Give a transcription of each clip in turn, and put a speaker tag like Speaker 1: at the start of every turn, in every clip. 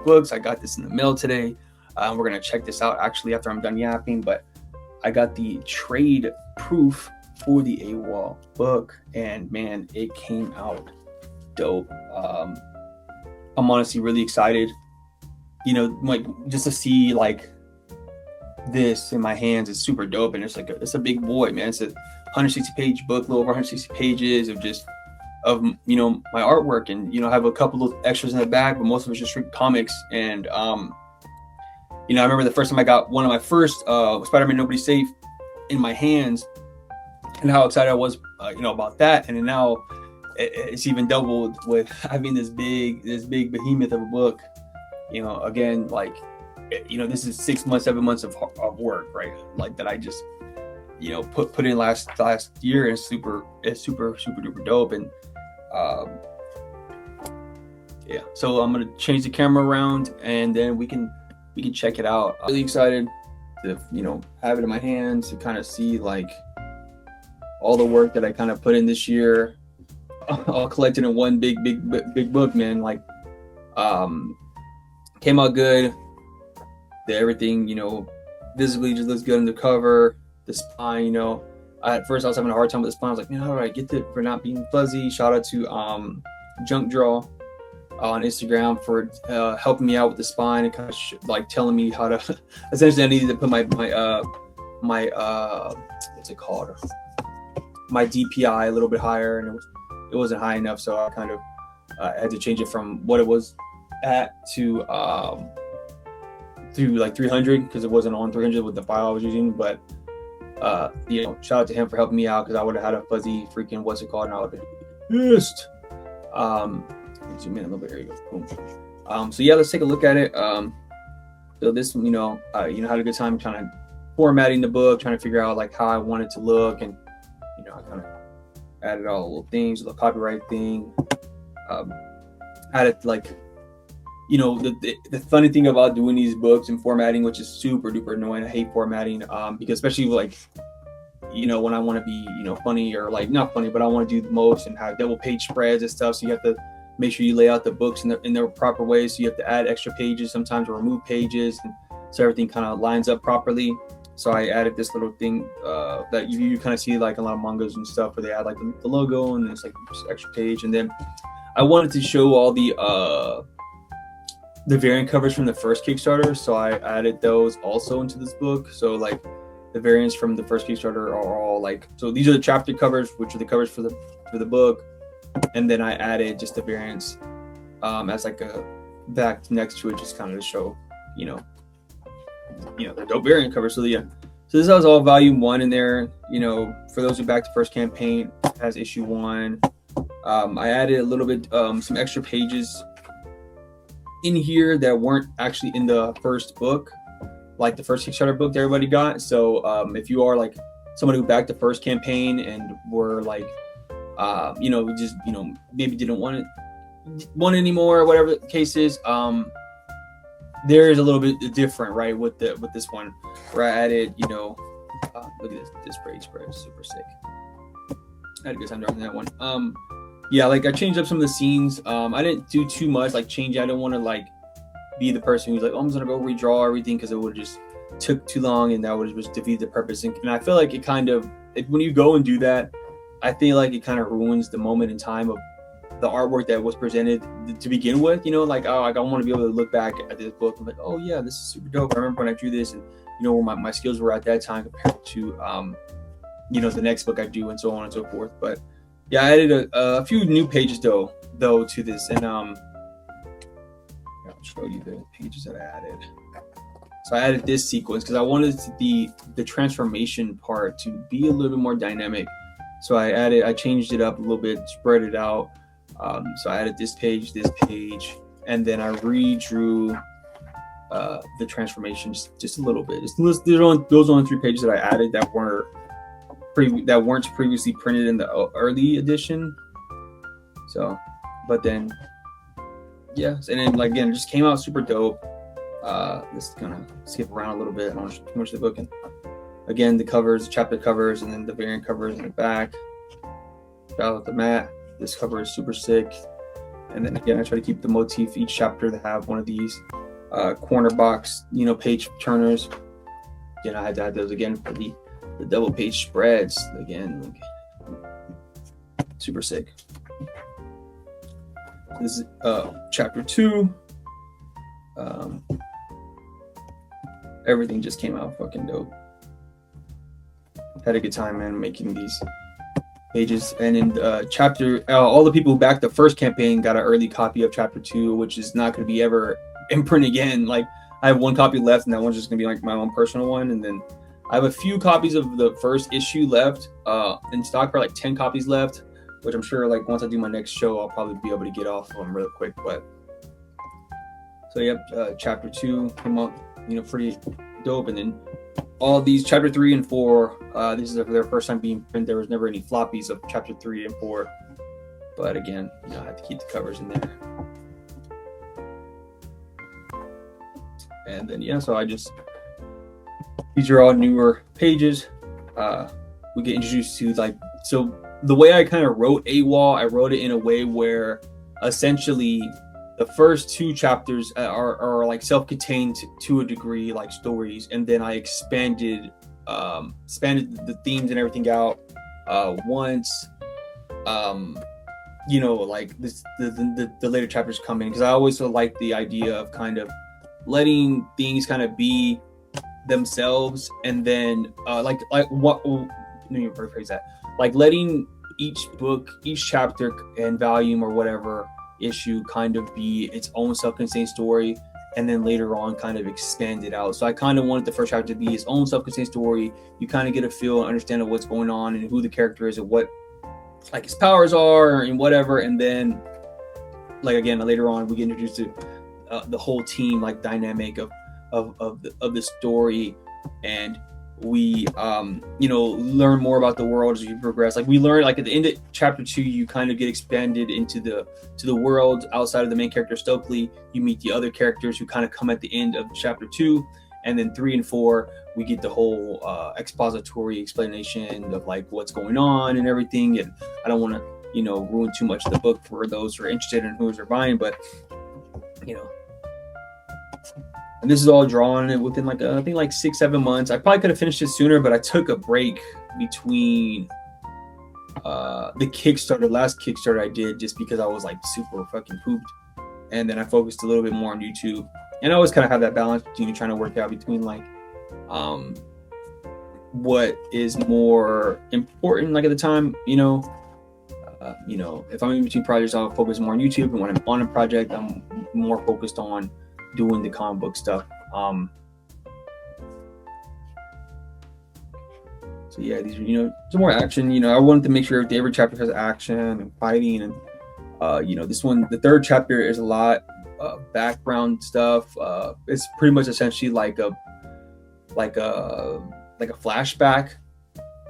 Speaker 1: Comicbooks. I got this in the mail today. We're gonna check this out actually after I'm done yapping, but I got the trade proof for the AWOL book, and man, it came out dope. I'm honestly really excited, you know, like just to see like this in my hands is super dope. And it's a big boy, man. It's a 160 page book, a little over 160 pages of just you know, my artwork, and you know, I have a couple of extras in the back, but most of it's just straight comics. And you know, I remember the first time I got one of my first Spider-Man Nobody's Safe in my hands, and how excited I was, you know, about that. And then now it's even doubled with having this big behemoth of a book. You know, again, like, you know, this is 6 months, 7 months of work, right? Like that I just, you know, put in last year, and it's super duper dope. And yeah, so I'm gonna change the camera around, and then we can check it out. I'm really excited to, you know, have it in my hands, to kind of see like all the work that I kind of put in this year, all collected in one big book, man. Like, came out good. Everything, you know, visibly just looks good on the cover. The spine, you know, at first I was having a hard time with the spine. I was like, man, how do I get it for not being fuzzy? Shout out to Junk Draw on Instagram for helping me out with the spine, and kind of like telling me how to essentially, I needed to put my what's it called, my DPI a little bit higher, and it wasn't high enough, so I kind of had to change it from what it was at to like 300, because it wasn't on 300 with the file I was using. But you know, shout out to him for helping me out, because I would have had a fuzzy freaking what's it called, and I would have been pissed. Zoom in a little bit. Here you go. Boom. So yeah, let's take a look at it. So this, you know, had a good time kind of formatting the book, trying to figure out like how I want it to look, and you know, I kind of added all the little things, the copyright thing. Added like, you know, the funny thing about doing these books and formatting, which is super duper annoying. I hate formatting, because especially like, you know, when I want to be, you know, funny, or like not funny, but I want to do the most and have double page spreads and stuff. So you have to make sure you lay out the books in their proper way. So you have to add extra pages sometimes, or remove pages, and so everything kind of lines up properly. So I added this little thing that you kind of see like a lot of mangas and stuff, where they add like the logo, and it's like extra page. And then I wanted to show all the variant covers from the first Kickstarter, so I added those also into this book. So like the variants from the first Kickstarter are all like, so these are the chapter covers, which are the covers for the book, and then I added just the variants as like a back next to it, just kind of to show, you know, the dope variant cover. So yeah, so this has all volume 1 in there. You know, for those who backed the first campaign, it has issue 1. I added a little bit some extra pages in here that weren't actually in the first book, like the first Kickstarter book that everybody got. So if you are like someone who backed the first campaign and were like, you know, just, you know, maybe didn't want it anymore, or whatever the case is, there is a little bit different, right, with this one, where I added, you know, look at this page spread, super sick. I had a good time drawing that one. Yeah, like I changed up some of the scenes. I didn't do too much like change. I don't want to like be the person who's like, oh, I'm just gonna go redraw everything, because it would just took too long, and that would just defeat the purpose. And I feel like it kind of, when you go and do that, I feel like it kind of ruins the moment in time of the artwork that was presented to begin with. You know, like, oh, like I want to be able to look back at this book and be like, oh yeah, this is super dope. I remember when I drew this, and you know, where my skills were at that time compared to you know, the next book I do, and so on and so forth. But yeah, I added a few new pages though to this, and I'll show you the pages that I added. So I added this sequence because I wanted the transformation part to be a little bit more dynamic. So I changed it up a little bit, spread it out. So I added this page, and then I redrew the transformation just a little bit. Those are only 3 pages that I added that weren't previously printed in the early edition. So, but then, yeah, and then like again, it just came out super dope. Let's kind of skip around a little bit. I don't want to show too much of the book. And again, the covers, the chapter covers, and then the variant covers in the back. Shout out the mat. This cover is super sick. And then again, I try to keep the motif each chapter to have one of these corner box, page turners. Again, I had to add those again for the double page spreads. Again, super sick. This is chapter 2. Everything just came out fucking dope. Had a good time, man, making these pages. And in chapter, all the people who backed the first campaign got an early copy of chapter 2, which is not going to be ever in print again. Like, I have one copy left, and that one's just going to be like my own personal one. And then I have a few copies of the first issue left in stock, for like 10 copies left, which I'm sure like once I do my next show, I'll probably be able to get off of them real quick. But so yep, chapter 2 came up, pretty dope. And then all these chapter 3 and 4, this is their first time being printed. There was never any floppies of chapter 3 and 4, but again, I had to keep the covers in there. And then so these are all newer pages. We get introduced to so the way I kind of wrote AWOL, I wrote it in a way where essentially the first 2 chapters are like self-contained to a degree, like stories, and then I expanded the themes and everything out once like this the later chapters come in, because I always like the idea of kind of letting things kind of be themselves, and then let me rephrase that, like letting each book, each chapter and volume or whatever issue kind of be its own self-contained story, and then later on kind of expand it out. So I kind of wanted the first chapter to be its own self-contained story. You kind of get a feel and understand of what's going on and who the character is and what like his powers are and whatever, and then like again later on we get introduced to the whole team like dynamic of the story, and we learn more about the world as we progress. Like we learn, like at the end of chapter 2, you kind of get expanded into the world outside of the main character Stokely. You meet the other characters who kind of come at the end of chapter 2, and then 3 and 4 we get the whole expository explanation of like what's going on and everything. And I don't want to ruin too much of the book for those who are interested in who's are buying, but and this is all drawn within like I think like 6-7 months. I probably could have finished it sooner, but I took a break between the last Kickstarter I did, just because I was like super fucking pooped, and then I focused a little bit more on YouTube. And I always kind of have that balance between trying to work out between like what is more important like at the time, if I'm in between projects, I'll focus more on YouTube, and when I'm on a project, I'm more focused on doing the comic book stuff. So yeah, these are some more action. I wanted to make sure every chapter has action and fighting, and this one, the third chapter, is a lot background stuff. It's pretty much essentially like a flashback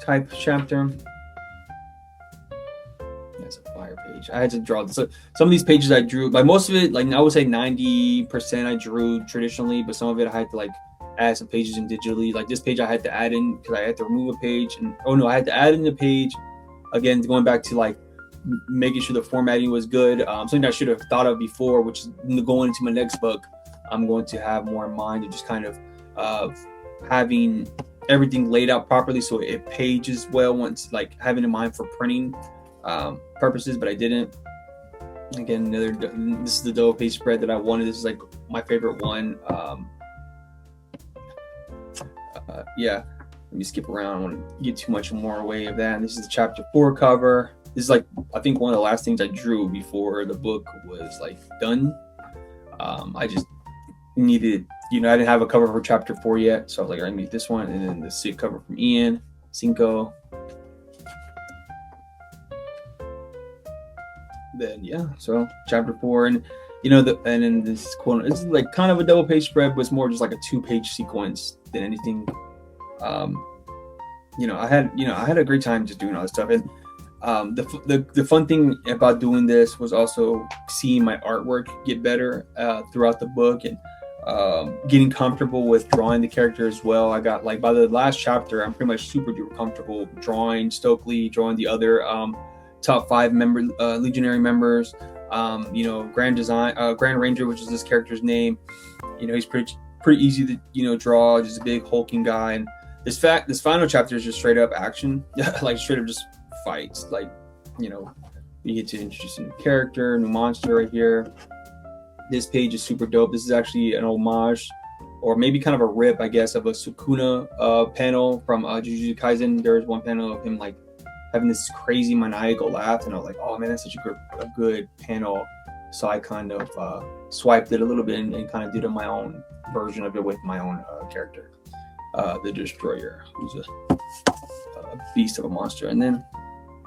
Speaker 1: type chapter. It's a fire page. I had to draw this. So some of these pages I drew, like most of it, like I would say 90% I drew traditionally, but some of it I had to like add some pages in digitally. Like this page I had to add in because I had to remove a page, and I had to add in the page. Again, going back to like making sure the formatting was good. Something I should have thought of before, which is going into my next book, I'm going to have more in mind of just kind of having everything laid out properly so it pages well, once like having in mind for printing purposes, but I didn't. Again, this is the double page spread that I wanted. This is like my favorite one. Let me skip around. I don't want to get too much more away of that. And this is the chapter 4 cover. This is like, I think one of the last things I drew before the book was like done. I just needed, I didn't have a cover for chapter 4 yet, so I was like, I need this one, and then the sick cover from Ian Cinco. Then so chapter 4, and and then this quote, this is like kind of a double page spread, but it's more just like a 2-page sequence than anything. I had a great time just doing all this stuff, and the fun thing about doing this was also seeing my artwork get better throughout the book, and getting comfortable with drawing the character as well. I got like by the last chapter, I'm pretty much super duper comfortable drawing Stokely, drawing the other top 5 legionary members, You know, Grand Ranger, which is this character's name. You know, he's pretty easy to, you know, draw, just a big hulking guy. And this final chapter is just straight up action, like straight up just fights. Like, you know, you get to introduce a new character, new monster right here. This page is super dope. This is actually an homage, or maybe kind of a rip, I guess, of a Sukuna panel from Jujutsu Kaisen. There was one panel of him like having this crazy maniacal laugh, and I was like, oh man, that's such a good panel. So I kind of swiped it a little bit and kind of did my own version of it with my own character, the Destroyer, who's a beast of a monster. And then,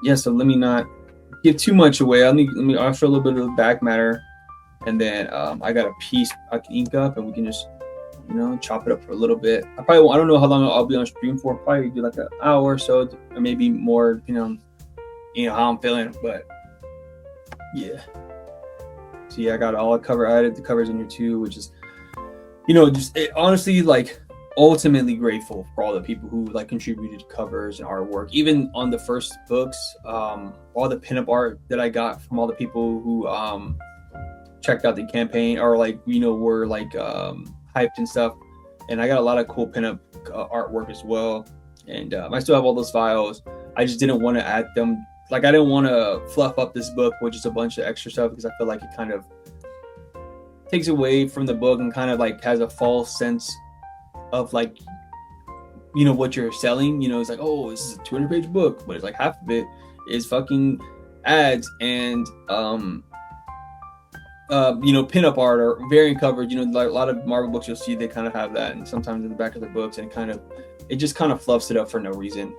Speaker 1: yeah, so let me not give too much away. Let me offer a little bit of the back matter, and then I got a piece I can ink up, and we can just, you know, chop it up for a little bit. I don't know how long I'll be on stream for. Probably do like an hour or so, or maybe more, depending on, you know, how I'm feeling. But yeah. So yeah, I got all the cover. I added the covers in here too, which is, you know, just honestly, like, ultimately grateful for all the people who like contributed covers and artwork. Even on the first books, all the pinup art that I got from all the people who checked out the campaign, or like, you know, were like hyped and stuff. And I got a lot of cool pinup artwork as well. And I still have all those files. I just didn't want to add them. Like, I didn't want to fluff up this book with just a bunch of extra stuff, because I feel like it kind of takes away from the book and kind of like has a false sense of like, you know, what you're selling. You know, it's like, oh, this is a 200-page book, but it's like half of it is fucking ads and you know, pinup art or variant covers. You know, like a lot of Marvel books you'll see, they kind of have that, and sometimes in the back of the books, and it just kind of fluffs it up for no reason.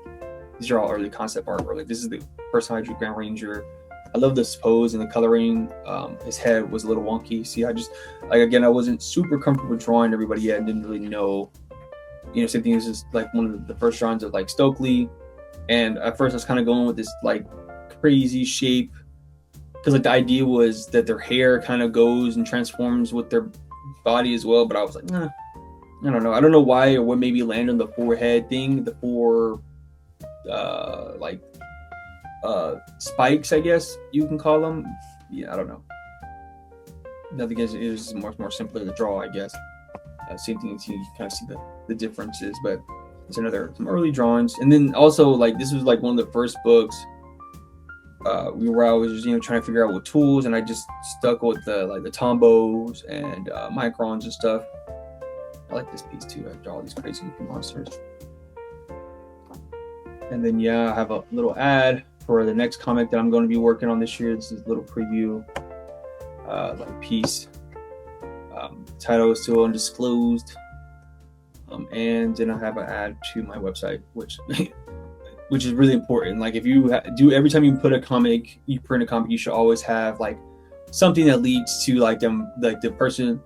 Speaker 1: These are all early concept art. Like, this is the first time I drew Grand Ranger. I love this pose and the coloring. His head was a little wonky. See, I just, like, again, I wasn't super comfortable drawing everybody yet and didn't really know. You know, same thing as just like one of the first drawings of like Stokely. And at first I was kind of going with this like crazy shape, because like the idea was that their hair kind of goes and transforms with their body as well. But I was like, nah, I don't know. I don't know why or what made me land on the forehead thing, the four spikes, I guess you can call them. Yeah, I don't know. Nothing is, it was more simpler to draw, I guess. Same thing, you kind of see the differences, but it's some early drawings. And then also, like, this was like one of the first books where I was just, you know, trying to figure out what tools, and I just stuck with the tombos and microns and stuff. I like this piece too. I draw all these crazy monsters. And then, yeah, I have a little ad for the next comic that I'm going to be working on this year. This is a little preview, like piece. Title is still undisclosed. And then I have an ad to my website, which is really important. Like, if you every time you print a comic, you should always have like something that leads to like the person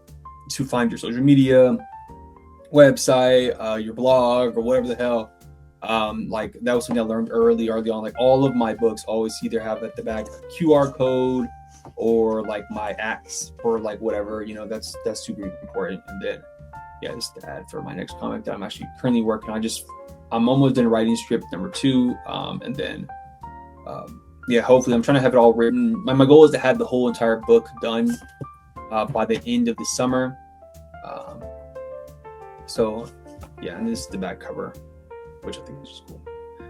Speaker 1: to find your social media, website, your blog, or whatever the hell. Like, that was something I learned early on. Like, all of my books always either have at the back a QR code or like my acts for like whatever, you know. That's super important. And then, yeah, this is the ad for my next comic that I'm actually currently working on. I'm almost done writing script number 2, and then yeah, hopefully I'm trying to have it all written. My goal is to have the whole entire book done by the end of the summer. So yeah, and this is the back cover, which I think is just cool.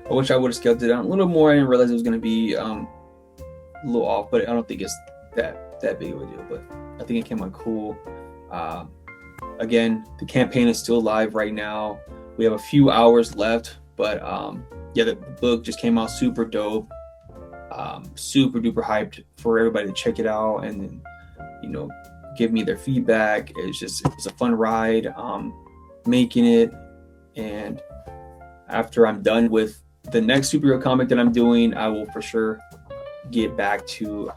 Speaker 1: I wish I would have scaled it down a little more. I didn't realize it was going to be a little off, but I don't think it's that big of a deal. But I think it came out cool. Again, the campaign is still live right now. We have a few hours left, but yeah, the book just came out super dope. Super duper hyped for everybody to check it out and then, you know, give me their feedback. It was a fun ride making it. And after I'm done with the next superhero comic that I'm doing, I will for sure get back to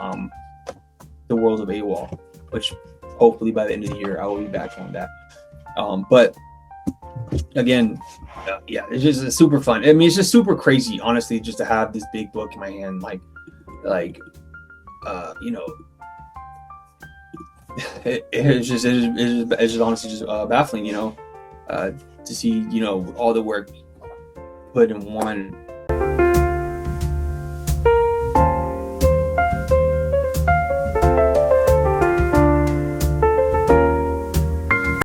Speaker 1: the world of AWOL, which hopefully by the end of the year I will be back on that. But again, yeah, it's just super fun. I mean, it's just super crazy, honestly, just to have this big book in my hand. Like you know, it's just honestly just baffling, you know, to see, you know, all the work put in one